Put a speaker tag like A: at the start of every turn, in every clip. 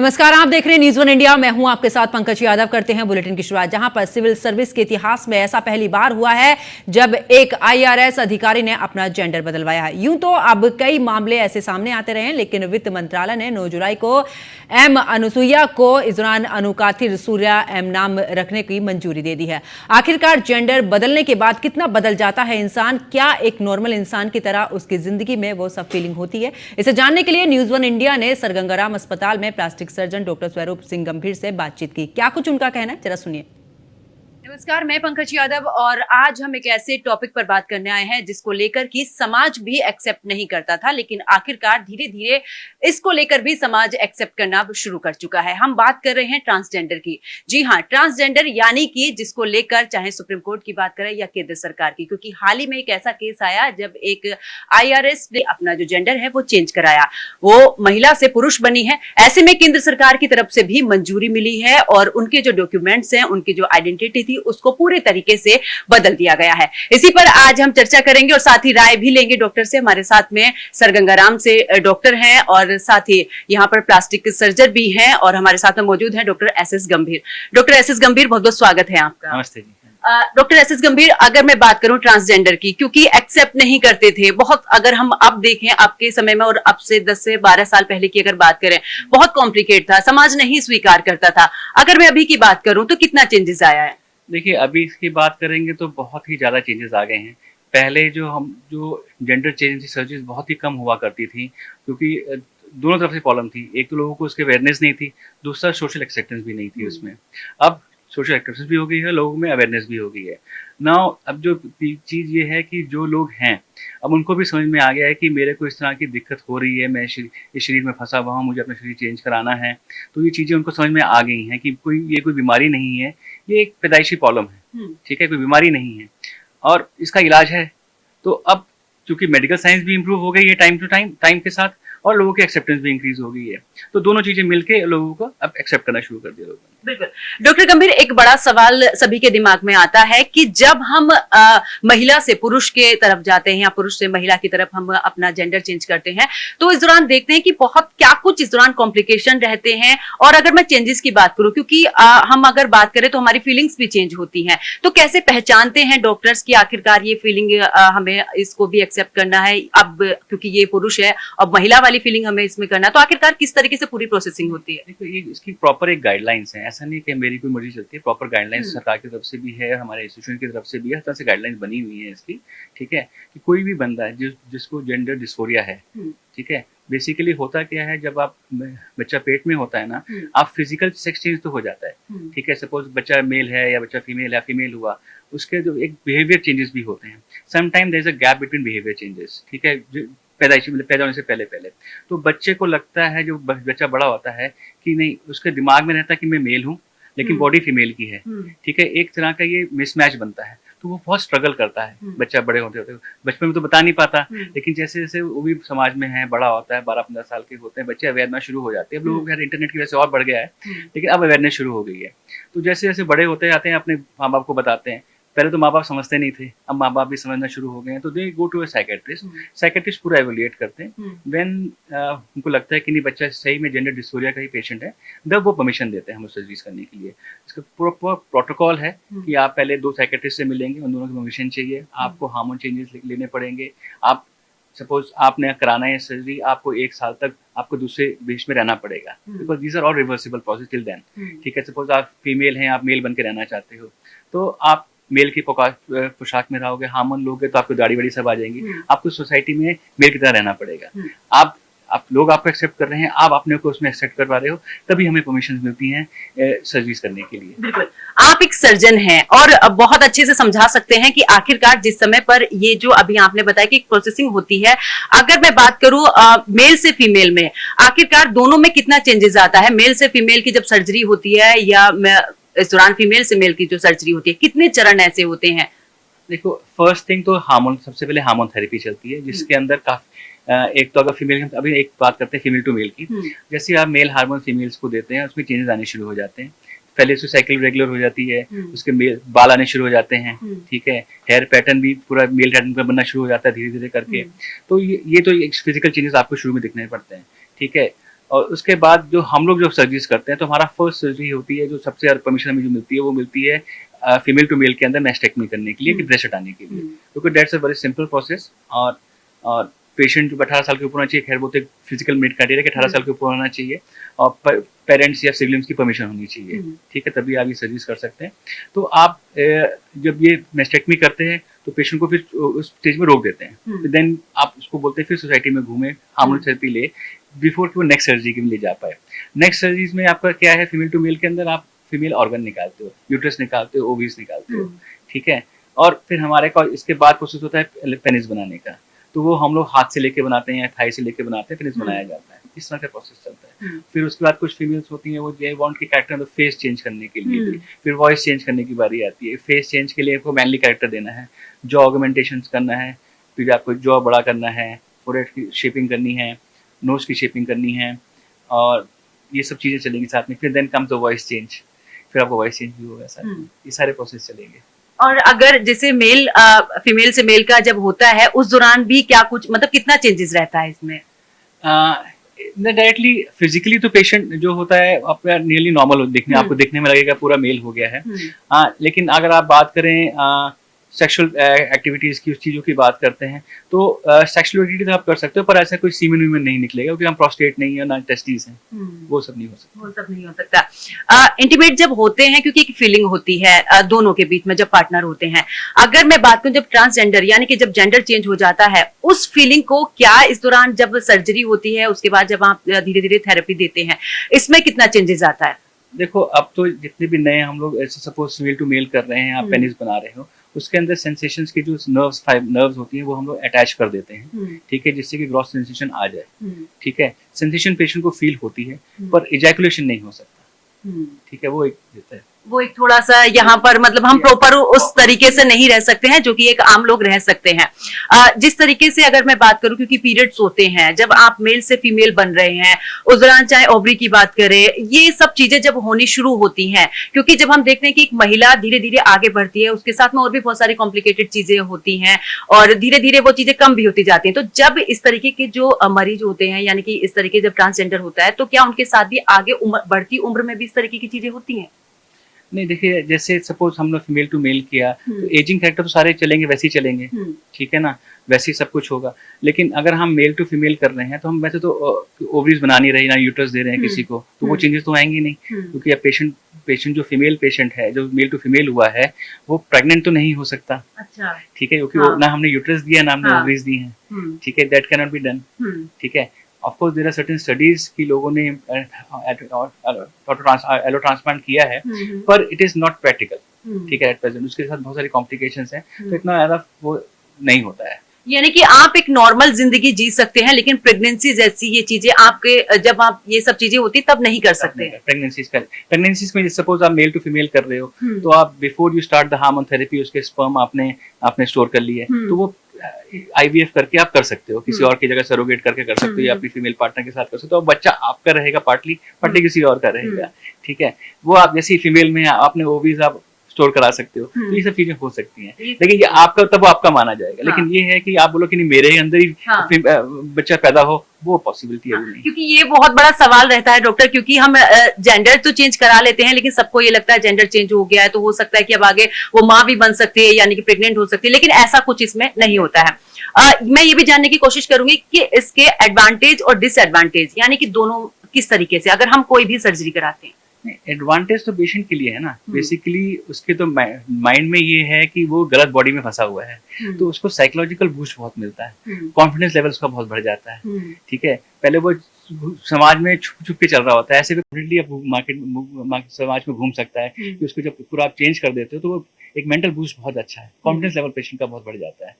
A: नमस्कार, आप देख रहे हैं न्यूज़ वन इंडिया। मैं हूं आपके साथ पंकज यादव। करते हैं बुलेटिन की शुरुआत, जहां पर सिविल सर्विस के इतिहास में ऐसा पहली बार हुआ है जब एक आईआरएस अधिकारी ने अपना जेंडर बदलवाया है। यूं तो अब कई मामले ऐसे सामने आते रहे हैं, लेकिन वित्त मंत्रालय ने 9 जुलाई को एम अनुसुईया को इस दौरान अनुकाथिर सूर्या एम नाम रखने की मंजूरी दे दी है। आखिरकार जेंडर बदलने के बाद कितना बदल जाता है इंसान? क्या एक नॉर्मल इंसान की तरह उसकी जिंदगी में वो सब फीलिंग होती है? इसे जानने के लिए न्यूज़ वन इंडिया ने सर गंगाराम अस्पताल में plastic surgeon doctor Swaroop Singh गंभीर से बातचीत की। क्या कुछ उनका कहना है, जरा सुनिए। नमस्कार, मैं पंकज यादव और आज हम एक ऐसे टॉपिक पर बात करने आए हैं जिसको लेकर कि समाज भी एक्सेप्ट नहीं करता था, लेकिन आखिरकार धीरे धीरे इसको लेकर भी समाज एक्सेप्ट करना शुरू कर चुका है। हम बात कर रहे हैं ट्रांसजेंडर की। जी हाँ, ट्रांसजेंडर यानी कि जिसको लेकर चाहे सुप्रीम कोर्ट की बात करें या केंद्र सरकार की, क्योंकि हाल ही में एक ऐसा केस आया जब एक आईआरएस ने अपना जो जेंडर है वो चेंज कराया, वो महिला से पुरुष बनी है। ऐसे में केंद्र सरकार की तरफ से भी मंजूरी मिली है और उनके जो डॉक्यूमेंट्स हैं, उनकी जो आइडेंटिटी थी उसको पूरे तरीके से बदल दिया गया है। इसी पर आज हम चर्चा करेंगे और साथ ही राय भी लेंगे डॉक्टर से। हमारे साथ में सर गंगाराम से डॉक्टर हैं और साथ ही यहाँ पर प्लास्टिक सर्जन भी हैं और हमारे साथ में मौजूद हैं doctor S S. Gambhir. Doctor S S. Gambhir, बहुत बहुत स्वागत है आपका।
B: नमस्ते जी।
A: Doctor S S. गंभीर, अगर मैं बात करूं ट्रांसजेंडर की, क्योंकि एक्सेप्ट नहीं करते थे बहुत, अगर हम अब देखें आपके समय में और अब से 10 से 12 साल पहले की अगर बात करें, बहुत कॉम्प्लिकेट था, समाज नहीं स्वीकार करता था। अगर मैं अभी की बात करूं तो कितना चेंजेस आया है?
B: देखिए, अभी इसकी बात करेंगे तो बहुत ही ज़्यादा चेंजेस आ गए हैं। पहले जो जेंडर चेंज सर्जरीज बहुत ही कम हुआ करती थी, क्योंकि दोनों तरफ से प्रॉब्लम थी। एक तो लोगों को उसकी अवेयरनेस नहीं थी, दूसरा सोशल एक्सेप्टेंस भी नहीं थी उसमें। अब सोशल एक्सेप्टेंस भी हो गई है, लोगों में अवेयरनेस भी हो गई है। नाउ अब जो चीज़ ये है कि जो लोग हैं, अब उनको भी समझ में आ गया है कि मेरे को इस तरह की दिक्कत हो रही है, मैं इस शरीर में फंसा हुआ हूँ, मुझे अपना शरीर चेंज कराना है। तो ये चीज़ें उनको समझ में आ गई हैं कि ये कोई बीमारी नहीं है, ये एक पैदाइशी प्रॉब्लम है, ठीक है, कोई बीमारी नहीं है और इसका इलाज है। तो अब चूंकि मेडिकल साइंस भी इम्प्रूव हो गई है टाइम टू टाइम के साथ, और लोगों की एक्सेप्टेंस भी इंक्रीज हो गई है, तो दोनों चीजें मिलके लोगों को अब एक्सेप्ट करना शुरू कर दिया लोगों ने।
A: बिल्कुल। डॉक्टर गंभीर, एक बड़ा सवाल सभी के दिमाग में आता है कि जब हम महिला से पुरुष के तरफ जाते हैं या पुरुष से महिला की तरफ हम अपना जेंडर चेंज करते हैं, तो इस दौरान देखते हैं कि बहुत क्या कुछ इस दौरान कॉम्प्लिकेशन रहते हैं। और अगर मैं चेंजेस की बात करूं, क्योंकि हम अगर बात करें तो हमारी फीलिंग्स भी चेंज होती हैं, तो कैसे पहचानते हैं डॉक्टर्स की आखिरकार ये फीलिंग हमें इसको भी एक्सेप्ट करना है, अब क्योंकि ये पुरुष है अब महिला वाली फीलिंग हमें इसमें करना, तो आखिरकार किस तरीके से पूरी प्रोसेसिंग होती है?
B: देखो, ये इसकी प्रॉपर एक गाइडलाइंस है, ऐसा नहीं कि मेरी कोई मर्जी चलती है। प्रॉपर गाइडलाइंस सरकार की तरफ से भी है, हमारे इंस्टीट्यूशन की तरफ से भी है, हर तरह से गाइडलाइंस बनी हुई है इसकी, ठीक है। कि कोई भी बंदा है जिसको जेंडर डिस्फोरिया है, ठीक है, बेसिकली होता क्या है, जब आप बच्चा पेट में होता है ना, आप फिजिकल सेक्स चेंज तो हो जाता है, ठीक है। सपोज बच्चा मेल है या बच्चा फीमेल है, फीमेल हुआ, उसके जो एक बिहेवियर चेंजेस भी होते हैं। Sometime there is a gap between behaviour changes, ठीक है, पैदाइशी मतलब पैदा होने से पहले तो बच्चे को लगता है, जो बच्चा बड़ा होता है, कि नहीं, उसके दिमाग में रहता है कि मैं मेल हूँ लेकिन बॉडी फीमेल की है, ठीक है। एक तरह का ये मिसमैच बनता है, तो वो बहुत स्ट्रगल करता है बच्चा बड़े होते होते। बचपन में तो बता नहीं पाता, लेकिन जैसे जैसे वो भी समाज में है, बड़ा होता है, 12-15 साल के होते हैं, बच्चे अवेयरनेस शुरू हो जाते हैं। अब लोगों के इंटरनेट की वजह से और बढ़ गया है, लेकिन अब अवेयरनेस शुरू हो गई है। तो जैसे जैसे बड़े होते जाते हैं, अपने माँ बाप को बताते हैं। पहले तो माँ बाप समझते नहीं थे, अब माँ बाप भी समझना शुरू हो गए हैं, तो they go to a psychiatrist. Psychiatrist पूरा एवेल्युएट करते हैं। व्हेन उनको लगता है कि नहीं, बच्चा सही में जेंडर डिस्फोरिया का ही पेशेंट है, तब वो परमिशन देते हैं हमें सर्जरीज करने के लिए। इसका पूरा प्रोटोकॉल है कि आप पहले 2 साइकेट्रिस्ट से मिलेंगे, उन दोनों की परमिशन चाहिए, आपको हार्मोन चेंजेस लेने पड़ेंगे। आप सपोज आपने कराना है सर्जरी, आपको 1 साल तक आपको दूसरे देश में रहना पड़ेगा, because these are all reversible process till then, ठीक है। सपोज आप फीमेल हैं, आप मेल बन के रहना चाहते हो, तो आप मेल की पोशाक में रहोगे, हार्मोन लोगे तो आपको दाढ़ी वाड़ी सब आ जाएंगी, आपको सोसाइटी में मेल की तरह रहना पड़ेगा। आप लोग आपको एक्सेप्ट कर रहे हैं, आप अपने को उसमें एक्सेप्ट कर पा रहे हो, तभी हमें परमिशन मिलती हैं सर्जरीज करने के लिए।
A: बिल्कुल। आप एक सर्जन हैं और बहुत अच्छे से समझा सकते हैं कि आखिरकार जिस समय पर ये जो अभी आपने बताया कि प्रोसेसिंग होती है, अगर मैं बात करूं मेल से फीमेल में, आखिरकार दोनों में कितना चेंजेस आता है? मेल से फीमेल की जब सर्जरी होती है या इस दौरान फीमेल से मेल की जो सर्जरी होती है, कितने चरण ऐसे होते हैं?
B: देखो, फर्स्ट थिंग तो हार्मोन, सबसे पहले हार्मोन थेरेपी चलती है, जिसके अंदर काफी एक तो अगर फीमेल, अभी एक बात करते हैं फीमेल टू मेल की। जैसे आप मेल हार्मोन फीमेल्स को देते हैं, उसमें चेंजेस आने शुरू हो जाते हैं। पहले उसकी साइकिल रेगुलर हो जाती है, उसके बाल आने शुरू हो जाते हैं, ठीक है। हेयर पैटर्न भी पूरा मेल पैटर्न पर बनना शुरू हो जाता है धीरे धीरे करके। तो ये तो फिजिकल चेंजेस आपको शुरू में दिखने पड़ते हैं, ठीक है। और उसके बाद जो हम लोग जो सर्जरीज करते हैं तो हमारा फर्स्ट सर्जरी होती है, जो सबसे ज़्यादा परमिशन हमें जो मिलती है वो मिलती है फीमेल टू मेल के अंदर मैस्टेक्टमी करने के लिए, कि ब्रेस्ट हटाने के लिए, क्योंकि that's a very simple process. और पेशेंट जो 18 साल के ऊपर होना चाहिए, खैर वो तो एक फिजिकल मेड क्राइटेरिया कि 18 साल के ऊपर होना चाहिए, और पेरेंट्स या सिबलिंग्स की परमिशन होनी चाहिए, ठीक है, तभी आप ये सर्जरीज कर सकते हैं। तो आप जब ये मैस्टेक्टमी करते हैं तो पेशेंट को फिर उस स्टेज में रोक देते हैं, फिर देन आप उसको बोलते हैं फिर सोसाइटी में घूमे, हार्मोन थेरेपी ले, बिफोर कि वो नेक्स्ट सर्जरी के लिए जा पाए। नेक्स्ट सर्जरीज में आपका क्या है, फीमेल टू मेल के अंदर आप फीमेल ऑर्गन निकालते हो, यूट्रस निकालते हो, ओवीज निकालते हो, ठीक है, और फिर हमारे का इसके बाद प्रोसेस होता है पेनिस बनाने का, तो वो हम लोग हाथ से लेके बनाते हैं या थाई से लेके बनाते हैं, पेनिस बनाया जाता है, इस तरह का प्रोसेस चलता है। फिर उसके बाद कुछ फीमेल्स होती हैं वो जे वांट के कैरेक्टर में फेस चेंज करने के लिए भी, फिर वॉइस चेंज करने की बारी आती है। फेस चेंज के लिए आपको मैनली कैरेक्टर देना है, जॉ ऑगमेंटेशन करना है, फिर आपको जॉ बड़ा करना है, फोरहेड की शेपिंग करनी है, नोज की शेपिंग करनी है, और ये सब चीज़ें चलेंगी साथ में। फिर देन कम तो वॉइस चेंज, फिर आपको वॉइस चेंज भी होगा साथ में, ये सारे प्रोसेस चलेंगे।
C: और अगर जैसे मेल फीमेल से मेल का जब होता है उस दौरान भी क्या कुछ मतलब कितना चेंजेस रहता है इसमें?
B: डायरेक्टली फिजिकली तो पेशेंट जो होता है आपका नियरली नॉर्मल दिखने, आपको देखने में लगेगा पूरा मेल हो गया है। लेकिन अगर आप बात करें सेक्सुअल एक्टिविटीज की, उस चीज़ों की बात करते हैं, तो सेक्सुअल एक्टिविटी तो आप कर सकते हो, पर ऐसा कोई सीमेन वीमेन नहीं निकलेगा, क्योंकि हम प्रोस्टेट नहीं है ना टेस्टिस हैं, वो सब नहीं हो सकता।
C: वो सब नहीं हो सकता। इंटीमेट जब होते हैं, क्योंकि एक फीलिंग होती है दोनों के बीच में जब पार्टनर होते हैं, अगर मैं बात करूं जब ट्रांसजेंडर यानी कि जब जेंडर चेंज हो जाता है, उस फीलिंग को क्या इस दौरान जब सर्जरी होती है उसके बाद जब आप धीरे धीरे थेरेपी देते हैं, इसमें कितना चेंजेस आता है?
B: देखो, अब तो जितने भी नए हम लोग ऐसे सपोज मेल टू मेल कर रहे हैं, आप पेनिस बना रहे हो, उसके अंदर सेंसेशंस की जो नर्व्स होती हैं वो हम लोग अटैच कर देते हैं, ठीक है, जिससे कि ग्रॉस सेंसेशन आ जाए, ठीक है। सेंसेशन पेशेंट को फील होती है, पर इजैकुलेशन नहीं हो सकता, ठीक है, वो एक देता है।
C: वो एक थोड़ा सा यहाँ पर मतलब हम प्रॉपर उस तरीके से नहीं रह सकते हैं जो कि एक आम लोग रह सकते हैं। जिस तरीके से अगर मैं बात करूं, क्योंकि पीरियड्स होते हैं जब आप मेल से फीमेल बन रहे हैं, उस दौरान चाहे ओवरी की बात करें, ये सब चीजें जब होनी शुरू होती हैं, क्योंकि जब हम देखते हैं कि एक महिला धीरे धीरे आगे बढ़ती है, उसके साथ में और भी बहुत सारी कॉम्प्लिकेटेड चीजें होती हैं और धीरे धीरे वो चीजें कम भी होती जाती हैं। तो जब इस तरीके के जो मरीज होते हैं, यानी कि इस तरीके जब ट्रांसजेंडर होता है, तो क्या उनके साथ भी आगे बढ़ती उम्र में भी इस तरीके की चीजें होती हैं?
B: नहीं, देखिए, जैसे सपोज हम लोग फीमेल टू मेल किया तो एजिंग फैक्टर तो सारे चलेंगे, वैसे ही चलेंगे, ठीक है ना, वैसे ही सब कुछ होगा। लेकिन अगर हम मेल टू फीमेल कर रहे हैं तो हम वैसे तो ओवरीज बना नहीं रहे ना यूट्रस दे रहे हैं किसी को, तो वो चेंजेस तो आएंगे नहीं, क्योंकि अब पेशेंट जो फीमेल पेशेंट है, जो मेल टू फीमेल हुआ है, वो प्रेग्नेंट तो नहीं हो सकता। अच्छा। ठीक है, क्योंकि वो ना हमने यूट्रस दिया ना हमने ओवरीज दी हैं, ठीक है, that can not be done, ठीक है। Of course there are certain studies कि लोगों ने एलो ट्रांसप्लांट किया है, पर इट इज नॉट प्रैक्टिकल, ठीक है, एट प्रेजेंट उसके साथ बहुत सारी कॉम्प्लिकेशंस हैं, तो इतना ज्यादा वो नहीं होता है।
C: यानी कि आप एक नॉर्मल जिंदगी जी सकते हैं, लेकिन प्रेगनेंसी जैसी ये चीजें आपके जब आप ये सब चीजें होती तब नहीं कर सकते।
B: प्रेगनेंसीज में सपोज आप मेल टू फीमेल कर रहे हो, तो आप before you start the hormone therapy उसके स्पर्म आपने स्टोर कर लिए, तो वो IVF करके आप कर सकते हो, किसी और की जगह सरोगेट करके कर सकते हो, या अपनी फीमेल पार्टनर के साथ कर सकते हो, बच्चा आपका रहेगा पार्टली किसी और का रहेगा, ठीक है। वो आप जैसी फीमेल में आपने ओवीज आप स्टोर करा सकते हो, तो ये सब चीजें हो सकती हैं, लेकिन ये आपका तब वो आपका माना जाएगा। लेकिन ये है कि आप बोलो कि नहीं मेरे ही अंदर ही बच्चा पैदा हो, वो पॉसिबिलिटी है नहीं।
C: क्योंकि ये बहुत बड़ा सवाल रहता है डॉक्टर, क्योंकि हम जेंडर तो चेंज करा लेते हैं, लेकिन सबको ये लगता है जेंडर चेंज हो गया है तो हो सकता है कि अब आगे वो माँ भी बन सकती है, यानी कि प्रेग्नेंट हो सकती है, लेकिन ऐसा कुछ इसमें नहीं होता है। मैं ये भी जानने की कोशिश करूंगी कि इसके एडवांटेज और डिसएडवांटेज, यानी कि दोनों किस तरीके से अगर हम कोई भी सर्जरी कराते हैं।
B: एडवांटेज तो पेशेंट के लिए है ना, बेसिकली उसके तो माइंड में ये है कि वो गलत बॉडी में फंसा हुआ है, तो उसको साइकोलॉजिकल बूस्ट बहुत मिलता है, कॉन्फिडेंस लेवल उसका बहुत बढ़ जाता है, ठीक है। पहले वो समाज में छुप छुप के चल रहा होता है, ऐसे भी मार्केट समाज में घूम सकता है, कि उसको जब पूरा आप चेंज कर देते हो तो वो एक मेंटल बूस्ट बहुत अच्छा है, कॉन्फिडेंस लेवल पेशेंट का बहुत बढ़ जाता है।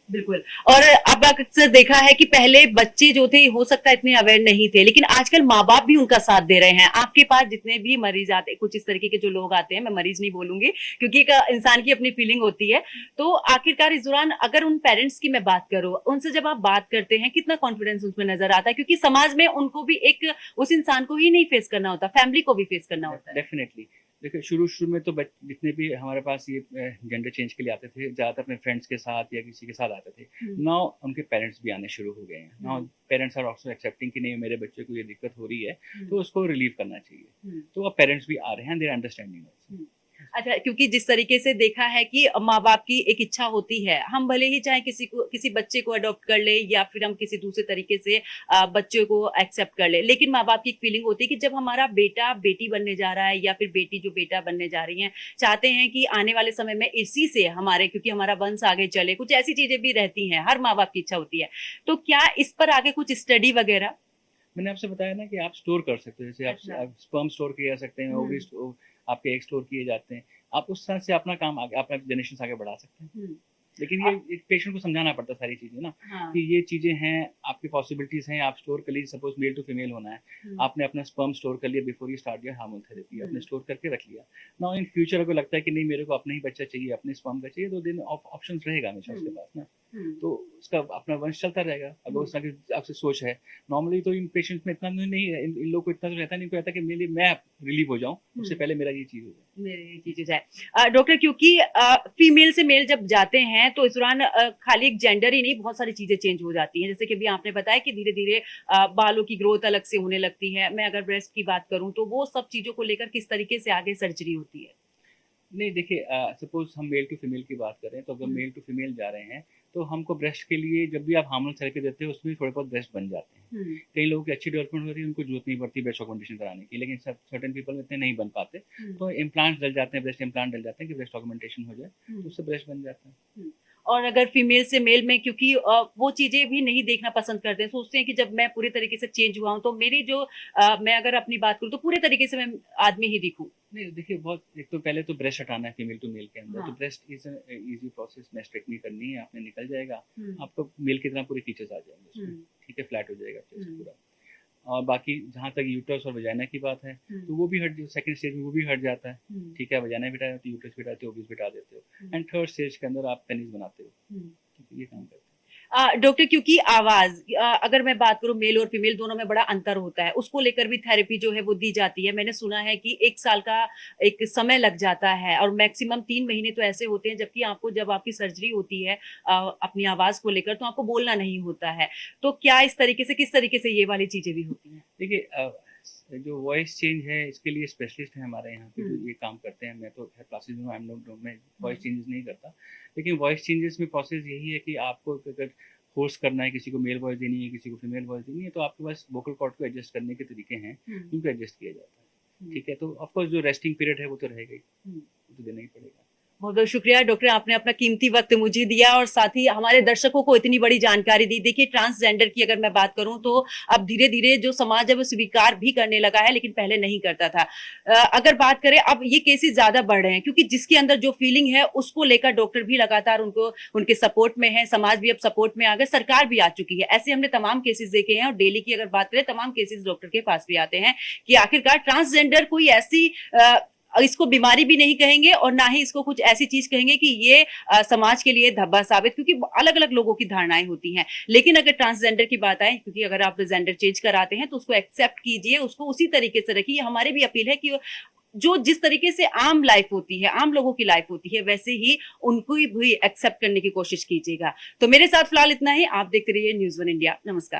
C: बिल्कुल। और अब अक्सर देखा है कि पहले बच्चे जो थे हो सकता है इतने अवेयर नहीं थे, लेकिन आजकल माँ बाप भी उनका साथ दे रहे हैं। आपके पास जितने भी मरीज आते हैं, कुछ इस तरीके के जो लोग आते हैं, मैं मरीज नहीं बोलूंगी क्योंकि एक इंसान की अपनी फीलिंग होती है, तो आखिरकार इस दौरान अगर उन पेरेंट्स की मैं बात करूं, उनसे जब आप बात करते हैं कितना कॉन्फिडेंस उसमें नजर आता है, क्योंकि समाज में उनको भी एक उस इंसान को ही नहीं फेस करना होता, फैमिली को भी फेस करना होता है।
B: डेफिनेटली देखिए शुरू में तो जितने भी हमारे पास ये जेंडर चेंज के लिए आते थे, ज़्यादातर अपने फ्रेंड्स के साथ या किसी के साथ आते थे। नाउ उनके पेरेंट्स भी आने शुरू हो गए हैं। Now parents are also accepting कि नहीं मेरे बच्चे को ये दिक्कत हो रही है, तो उसको रिलीव करना चाहिए। तो अब पेरेंट्स भी आ रहे हैं, दे आर अंडरस्टैंडिंग ऑल्सो।
C: अच्छा, क्योंकि जिस तरीके से देखा है कि माँ बाप की एक इच्छा होती है, हम भले ही चाहे किसी बच्चे को अडॉप्ट कर ले या फिर हम किसी दूसरे तरीके से बच्चे को एक्सेप्ट कर ले, लेकिन माँ बाप की एक फीलिंग होती है कि जब हमारा बेटा बेटी बनने जा रहा है या फिर बेटी जो बेटा बनने जा रही है, चाहते हैं कि आने वाले समय में इसी से हमारे, क्योंकि हमारा वंश आगे चले, कुछ ऐसी चीजें भी रहती हैं, हर माँ बाप की इच्छा होती है। तो क्या इस पर आगे कुछ स्टडी वगैरह?
B: मैंने आपसे बताया ना कि आप स्टोर कर सकते हो, जैसे आप स्पर्म स्टोर किए जा सकते हैं, ओवरी आपके एग स्टोर किए जाते हैं, आप उस तरह से अपना काम आगे, अपना जनरेशन आगे बढ़ा सकते हैं। लेकिन ये एक पेशेंट को समझाना पड़ता है सारी चीजें ना, कि ये चीजें हैं, आपकी पॉसिबिलिटीज हैं, आप स्टोर कर लीजिए। सपोज मेल टू फीमेल होना है, आपने अपना स्पर्म स्टोर कर लिया before you start your hormone therapy, आपने स्टोर करके रख लिया। नाउ इन फ्यूचर अगर लगता है कि नहीं मेरे को अपना ही बच्चा चाहिए, अपने स्पर्म का चाहिए, तो दिन ऑप्शंस रहेगा हमेशा उसके पास ना, तो उसका अपना वंश चलता रहेगा। अगर उस तरह की आपसे सोच है, नॉर्मली तो इन पेशेंट्स में इतना नहीं है, इन लोग को इतना तो रहता नहीं, कहता कि मेरे मैं रिलीव हो जाऊं, उससे पहले मेरा ये चीज हो जाए,
C: मेरे ये चीजें जाए। डॉक्टर, क्योंकि फीमेल से मेल जब जाते हैं तो इस दौरान खाली एक जेंडर ही नहीं, बहुत सारी चीजें चेंज हो जाती हैं। जैसे कि अभी आपने बताया कि धीरे धीरे बालों की ग्रोथ अलग से होने लगती है। मैं अगर ब्रेस्ट की बात करूं तो वो सब चीजों को लेकर किस तरीके से आगे सर्जरी होती है?
B: नहीं देखिए, सपोज हम मेल टू फीमेल की बात करें, तो अगर मेल टू फीमेल जा रहे हैं तो हमको ब्रेस्ट के लिए जब भी आप हार्मोन थेरेपी देते हो उसमें थोड़े बहुत ब्रेस्ट बन जाते हैं। कई लोगों की अच्छी डेवलपमेंट होती है, उनको जरूरत नहीं पड़ती ब्रेस्ट ऑगमेंटेशन कराने की, लेकिन सर्टेन पीपल में इतने नहीं बन पाते, तो इम्प्लांट डल जाते हैं, ब्रेस्ट इम्प्लांट डल जाते हैं कि ब्रेस्ट ऑगमेंटेशन हो जाए, तो उससे ब्रेस्ट बन जाता है।
C: और अगर फीमेल से मेल में, क्योंकि वो चीजें भी नहीं देखना पसंद करते हैं, सोचते हैं कि जब मैं पूरे तरीके से चेंज हुआ हूं तो मेरी जो मैं अगर अपनी बात करूं तो पूरे तरीके से मैं आदमी ही दिखूं।
B: नहीं देखिए, बहुत एक तो पहले तो ब्रेस्ट हटाना है फीमेल टू मेल के अंदर, तो breast is easy process, mastectomy करनी है, आपने निकल जाएगा, आपको मेल की तरह पूरे फीचर्स आ जाएंगे उसमें, ठीक है, फ्लैट हो जाएगा चेस्ट पूरा। और बाकी जहाँ तक यूटरस और वजाइना की बात है, तो वो भी सेकंड स्टेज में वो भी हट जाता है, ठीक है, वजाइना बिठा देते हो, यूटरस बिठाते हो, ओवरीज बिठा देते हो, एंड थर्ड स्टेज के अंदर आप पेनिस बनाते हो, ये काम करते हैं।
C: डॉक्टर, क्योंकि आवाज, अगर मैं बात करूं मेल और फीमेल दोनों में बड़ा अंतर होता है, उसको लेकर भी थेरेपी जो है वो दी जाती है। मैंने सुना है कि 1 साल का एक समय लग जाता है और मैक्सिमम 3 महीने तो ऐसे होते हैं, जबकि आपको जब आपकी सर्जरी होती है अपनी आवाज को लेकर, तो आपको बोलना नहीं होता है। तो क्या इस तरीके से, किस तरीके से ये वाली चीजें भी होती हैं?
B: देखिए, जो वॉइस चेंज है इसके लिए स्पेशलिस्ट हैं हमारे यहाँ पे जो ये काम करते हैं। मैं तो क्लासेज में मैं वॉइस चेंजेस नहीं करता, लेकिन वॉइस चेंजेस में प्रोसेस यही है कि आपको अगर फोर्स करना है, किसी को मेल वॉइस देनी है, किसी को फीमेल वॉइस देनी है, तो आपके पास वोकल कॉर्ड को एडजस्ट करने के तरीके हैं, उनको एडजस्ट किया जाता है, ठीक है। तो ऑफकोर्स जो रेस्टिंग पीरियड है वो तो रहेगा ही, वो तो देना ही पड़ेगा।
C: बहुत बहुत शुक्रिया डॉक्टर, आपने अपना कीमती वक्त मुझे दिया और साथ ही हमारे दर्शकों को इतनी बड़ी जानकारी दी। देखिए, ट्रांसजेंडर की अगर मैं बात करूं तो अब धीरे धीरे जो समाज है वो स्वीकार भी करने लगा है, लेकिन पहले नहीं करता था। अगर बात करें, अब ये केसेस ज्यादा बढ़ रहे हैं, क्योंकि जिसके अंदर जो फीलिंग है उसको लेकर डॉक्टर भी लगातार उनको उनके सपोर्ट में है, समाज भी अब सपोर्ट में आ गया, सरकार भी आ चुकी है। ऐसे हमने तमाम केसेस देखे हैं और डेली की अगर बात करें, तमाम केसेस डॉक्टर के पास भी आते हैं कि आखिरकार ट्रांसजेंडर कोई ऐसी इसको बीमारी भी नहीं कहेंगे और ना ही इसको कुछ ऐसी चीज कहेंगे कि ये समाज के लिए धब्बा साबित, क्योंकि अलग अलग लोगों की धारणाएं होती हैं। लेकिन अगर ट्रांसजेंडर की बात आए, क्योंकि अगर आप जेंडर चेंज कराते हैं तो उसको एक्सेप्ट कीजिए, उसको उसी तरीके से रखिए। हमारी भी अपील है कि जो जिस तरीके से आम लाइफ होती है, आम लोगों की लाइफ होती है, वैसे ही उनको भी एक्सेप्ट करने की कोशिश कीजिएगा। तो मेरे साथ फिलहाल इतना ही। आप देखते रहिए न्यूज़ 1 इंडिया। नमस्कार।